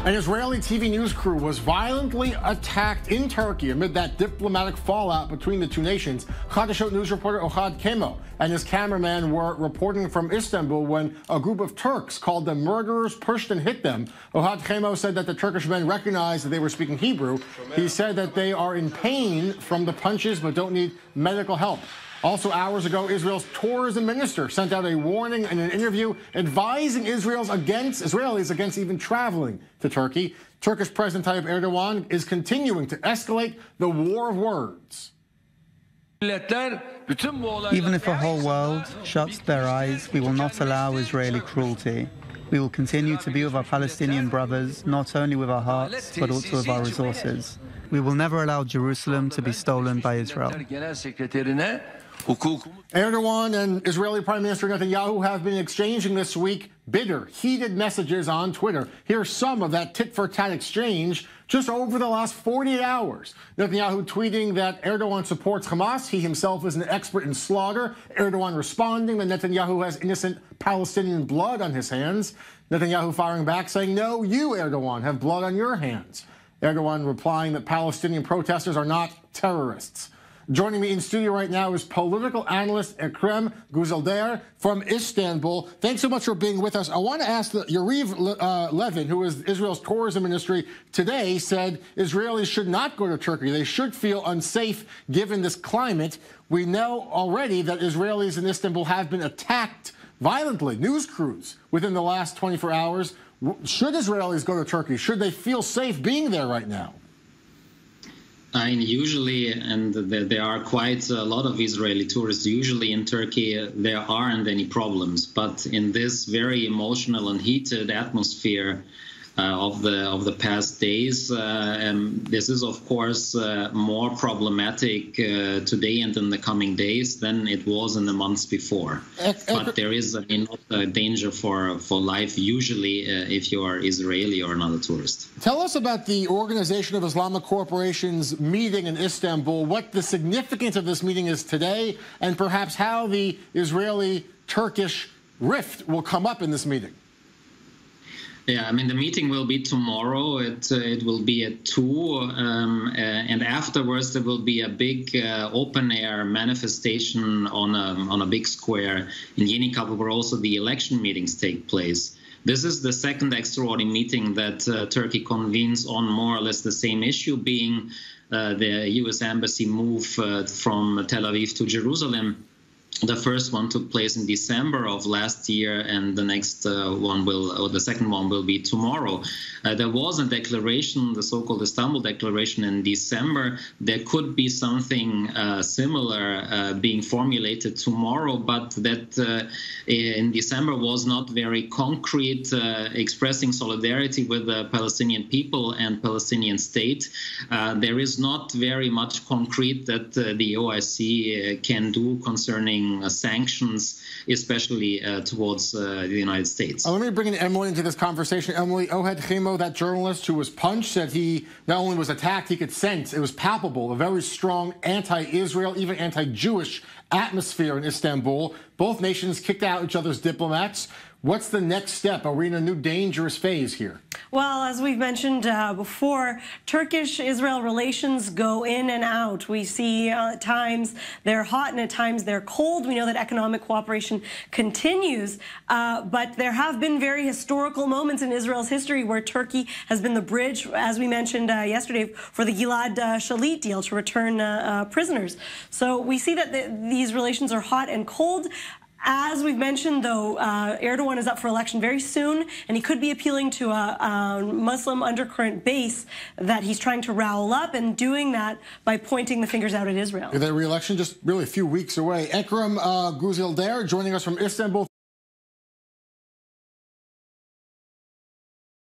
An Israeli TV news crew was violently attacked in Turkey amid that diplomatic fallout between the two nations. Chadashot news reporter Ohad Kemo and his cameraman were reporting from Istanbul when a group of Turks called them murderers pushed and hit them. Ohad Kemo said that the Turkish men recognized that they were speaking Hebrew. He said that they are in pain from the punches but don't need medical help. Also, hours ago, Israel's tourism minister sent out a warning in an interview advising Israelis against even traveling to Turkey. Turkish President Tayyip Erdogan is continuing to escalate the war of words. Even if the whole world shuts their eyes, we will not allow Israeli cruelty. We will continue to be with our Palestinian brothers, not only with our hearts, but also with our resources. We will never allow Jerusalem to be stolen by Israel. Erdogan and Israeli Prime Minister Netanyahu have been exchanging this week bitter, heated messages on Twitter. Here's some of that tit-for-tat exchange just over the last 48 hours. Netanyahu tweeting that Erdogan supports Hamas. He himself is an expert in slaughter. Erdogan responding that Netanyahu has innocent Palestinian blood on his hands. Netanyahu firing back saying, "No, you, Erdogan, have blood on your hands." Erdogan replying that Palestinian protesters are not terrorists. Joining me in studio right now is political analyst Ekrem Güzelder from Istanbul. Thanks so much for being with us. I want to ask that Yariv Levin, who is Israel's tourism ministry, today said Israelis should not go to Turkey. They should feel unsafe given this climate. We know already that Israelis in Istanbul have been attacked violently, news crews, within the last 24 hours. Should Israelis go to Turkey? Should they feel safe being there right now? Usually, and there are quite a lot of Israeli tourists, usually in Turkey, there aren't any problems. But in this very emotional and heated atmosphere of the past days, this is, of course, more problematic today and in the coming days than it was in the months before. But there is a danger for life, usually, if you are Israeli or not a tourist. Tell us about the Organization of Islamic Corporations meeting in Istanbul, what the significance of this meeting is today, and perhaps how the Israeli-Turkish rift will come up in this meeting. Yeah, I mean, the meeting will be tomorrow. It will be at 2, and afterwards there will be a big open-air manifestation on a big square in Yenikapı, where also the election meetings take place. This is the second extraordinary meeting that Turkey convenes on more or less the same issue, being the U.S. embassy move from Tel Aviv to Jerusalem. The first one took place in December of last year, and the next the second one will be tomorrow. There was a declaration, the so-called Istanbul Declaration, in December. There could be something similar being formulated tomorrow, but that in December was not very concrete, expressing solidarity with the Palestinian people and Palestinian state. There is not very much concrete that the OIC can do concerning sanctions, especially towards the United States. Let me bring in Emily into this conversation. Emily, Ohad Kemo, that journalist who was punched, said he not only was attacked, he could sense, it was palpable, a very strong anti-Israel, even anti-Jewish atmosphere in Istanbul. Both nations kicked out each other's diplomats. What's the next step? Are we in a new dangerous phase here? Well, as we've mentioned before, Turkish-Israel relations go in and out. We see at times they're hot and at times they're cold. We know that economic cooperation continues, but there have been very historical moments in Israel's history where Turkey has been the bridge, as we mentioned yesterday, for the Gilad Shalit deal to return prisoners. So we see that these relations are hot and cold. As we've mentioned, though, Erdogan is up for election very soon, and he could be appealing to a Muslim undercurrent base that he's trying to rile up, and doing that by pointing the fingers out at Israel. The re-election just really a few weeks away. Ekrem Güzelder joining us from Istanbul.